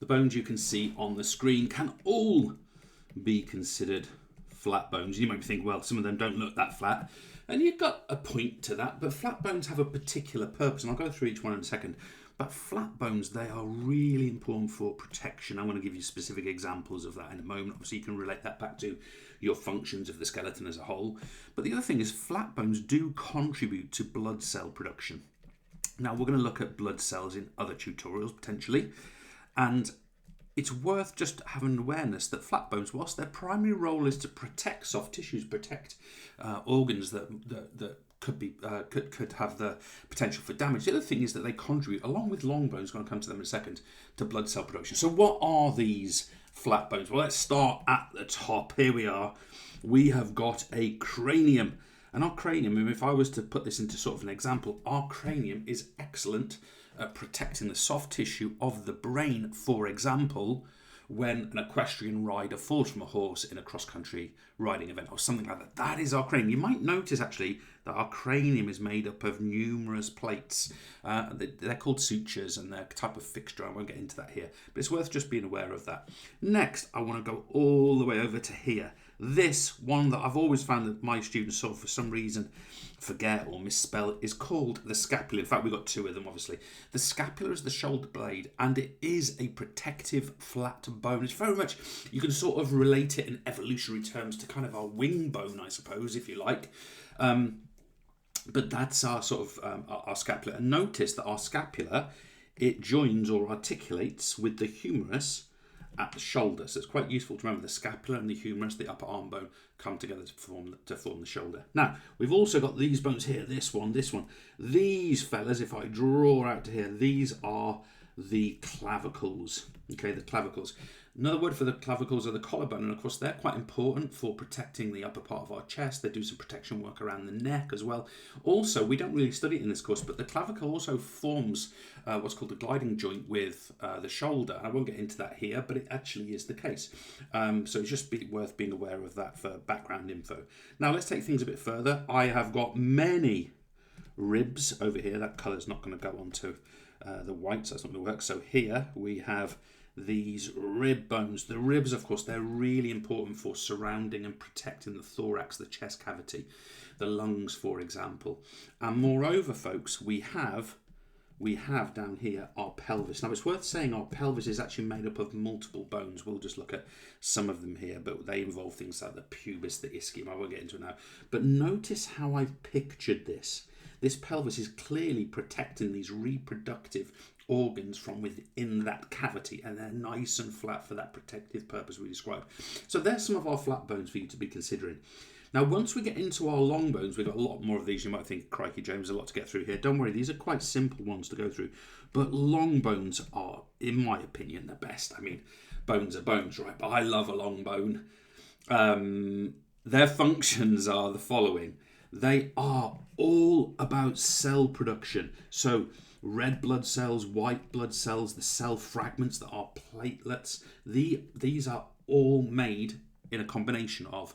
the bones you can see on the screen can all be considered flat bones. You might think, well, some of them don't look that flat, and you've got a point to that, but flat bones have a particular purpose, and I'll go through each one in a second. But flat bones, they are really important for protection. I'm going to give you specific examples of that in a moment. Obviously, you can relate that back to your functions of the skeleton as a whole. But the other thing is flat bones do contribute to blood cell production. Now, we're going to look at blood cells in other tutorials, potentially. And it's worth just having awareness that flat bones, whilst their primary role is to protect soft tissues, protect organs that could have the potential for damage. The other thing is that they contribute, along with long bones, I'm going to come to them in a second, to blood cell production. So what are these flat bones? Well, let's start at the top. Here we are. We have got a cranium. And our cranium, if I was to put this into sort of an example, our cranium is excellent at protecting the soft tissue of the brain, for example, when an equestrian rider falls from a horse in a cross-country riding event or something like that. That is our cranium. You might notice actually that our cranium is made up of numerous plates. They're called sutures and they're a type of fixture. I won't get into that here, but it's worth just being aware of that. Next, I want to go all the way over to here. This one that I've always found that my students sort of for some reason forget or misspell is called the scapula. In fact, we've got two of them, obviously. The scapula is the shoulder blade, and it is a protective flat bone. It's very much, you can sort of relate it in evolutionary terms to kind of our wing bone, I suppose, if you like. But that's our sort of our scapula. And notice that our scapula, it joins or articulates with the humerus at the shoulder. So it's quite useful to remember the scapula and the humerus, the upper arm bone, come together to form the shoulder. Now, we've also got these bones here, this one. These fellas, if I draw out to here, these are the clavicles. Okay, the clavicles. Another word for the clavicles are the collarbone, and of course they're quite important for protecting the upper part of our chest. They do some protection work around the neck as well. Also, we don't really study it in this course, but the clavicle also forms what's called a gliding joint with the shoulder. I won't get into that here, but it actually is the case. So it's just worth being aware of that for background info. Now let's take things a bit further. I have got many ribs over here. That colour's not going to go onto the white, so that's not going to work. So here we have these rib bones. The ribs, of course, they're really important for surrounding and protecting the thorax, the chest cavity, the lungs, for example. And moreover, folks, we have down here our pelvis. Now, it's worth saying our pelvis is actually made up of multiple bones. We'll just look at some of them here, but they involve things like the pubis, the ischium. I won't get into it now. But notice how I've pictured this. This pelvis is clearly protecting these reproductive organs from within that cavity, and they're nice and flat for that protective purpose we described. So there's some of our flat bones for you to be considering. Now, once we get into our long bones, we've got a lot more of these. You might think, crikey, James, a lot to get through here. Don't worry, these are quite simple ones to go through. But long bones are, in my opinion, the best. I mean, bones are bones, right? But I love a long bone. Their functions are the following. They are all about cell production. So red blood cells, white blood cells, the cell fragments that are platelets, these are all made in a combination of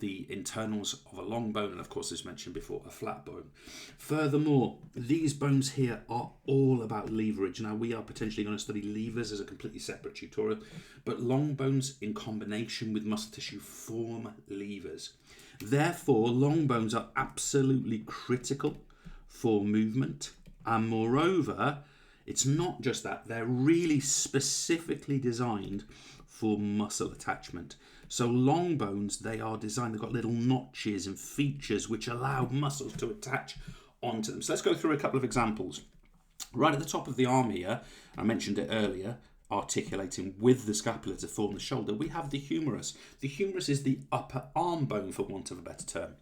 the internals of a long bone and, of course, as mentioned before, a flat bone. Furthermore, these bones here are all about leverage. Now, we are potentially going to study levers as a completely separate tutorial, but long bones in combination with muscle tissue form levers. Therefore, long bones are absolutely critical for movement. And moreover, it's not just that, they're really specifically designed for muscle attachment. So long bones, they are designed, they've got little notches and features which allow muscles to attach onto them. So let's go through a couple of examples. Right at the top of the arm here, I mentioned it earlier, articulating with the scapula to form the shoulder, we have the humerus. The humerus is the upper arm bone, for want of a better term.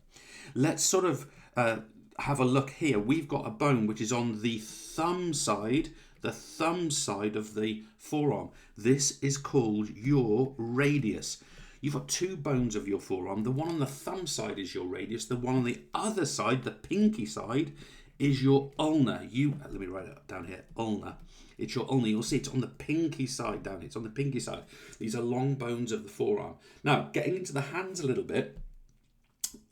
Let's sort of have a look here. We've got a bone which is on the thumb side of the forearm. This is called your radius. You've got two bones of your forearm. The one on the thumb side is your radius. The one on the other side, the pinky side, is your ulna. Let me write it down here, ulna. It's your ulna. You'll see it's on the pinky side down here. It's on the pinky side. These are long bones of the forearm. Now, getting into the hands a little bit,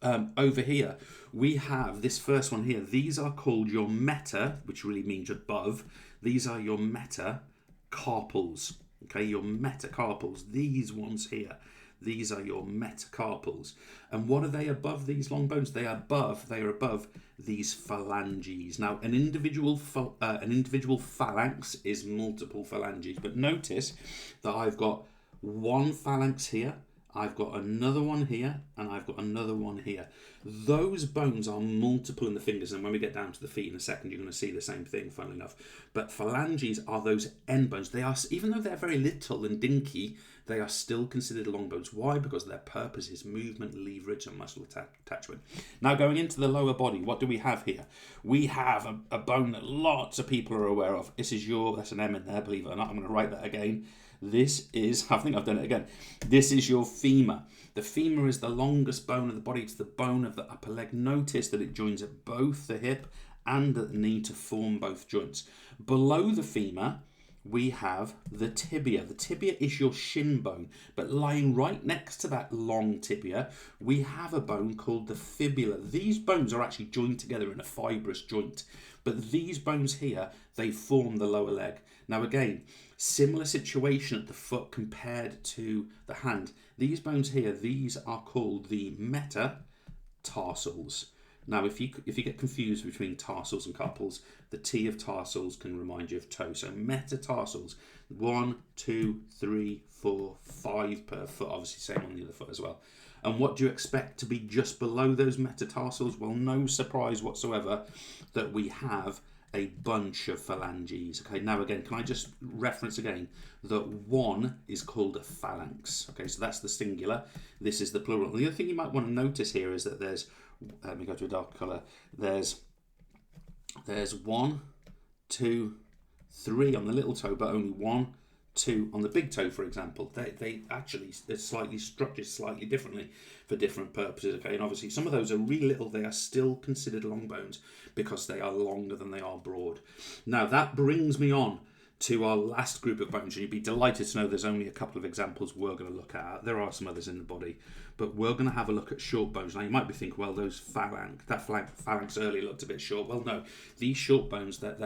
over here, we have this first one here. These are called your meta, which really means above. These are your metacarpals. Okay, your metacarpals, these ones here. These are your metacarpals. And what are they above these long bones? They are above these phalanges. Now, an individual phalanx is multiple phalanges, but notice that I've got one phalanx here, I've got another one here, and I've got another one here. Those bones are multiple in the fingers, and when we get down to the feet in a second, you're going to see the same thing, funnily enough. But phalanges are those end bones. They are, even though they're very little and dinky, they are still considered long bones. Why? Because their purpose is movement, leverage, and muscle attachment. Now, going into the lower body, what do we have here? We have a bone that lots of people are aware of. That's an M in there, believe it or not. I'm going to write that again. This is, I think I've done it again. This is your femur. The femur is the longest bone of the body. It's the bone of the upper leg. Notice that it joins at both the hip and at the knee to form both joints. Below the femur, we have the tibia. The tibia is your shin bone, but lying right next to that long tibia, we have a bone called the fibula. These bones are actually joined together in a fibrous joint, but these bones here, they form the lower leg. Now again, similar situation at the foot compared to the hand. These bones here, these are called the metatarsals. Now, if you get confused between tarsals and carpals, the T of tarsals can remind you of toe. So metatarsals, 1, 2, 3, 4, 5 per foot. Obviously, same on the other foot as well. And what do you expect to be just below those metatarsals? Well, no surprise whatsoever that we have a bunch of phalanges. Okay, now again, can I just reference again that one is called a phalanx? Okay, so that's the singular. This is the plural. The other thing you might want to notice here is that there's, let me go to a dark colour. There's 1, 2, 3 on the little toe, but only 1, 2 on the big toe, for example. They actually, they're slightly structured slightly differently for different purposes. Okay, and obviously some of those are really little. They are still considered long bones because they are longer than they are broad. Now that brings me on to our last group of bones, and you'd be delighted to know there's only a couple of examples we're going to look at. There are some others in the body, but we're going to have a look at short bones. Now you might be thinking, well, phalanx earlier looked a bit short. Well, no, these short bones, they're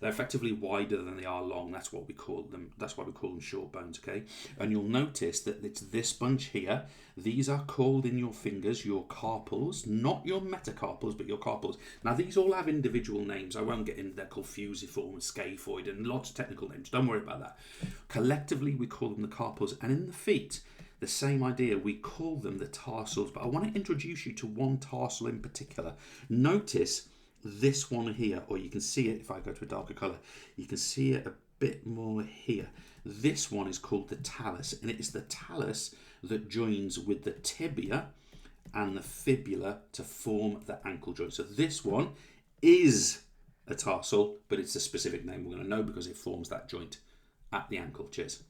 effectively wider than they are long. That's what we call them. That's why we call them short bones. Okay, and you'll notice that it's this bunch here. These are called in your fingers your carpals, not your metacarpals, but your carpals. Now these all have individual names. I won't get into. They're called fusiform and scaphoid and lots of technical names. Don't worry about that. Collectively, we call them the carpals, and in the feet, the same idea. We call them the tarsals. But I want to introduce you to one tarsal in particular. Notice this one here, or you can see it if I go to a darker colour. You can see it a bit more here. This one is called the talus, and it is the talus that joins with the tibia and the fibula to form the ankle joint. So this one is a tarsal, but it's a specific name we're going to know because it forms that joint at the ankle. Cheers.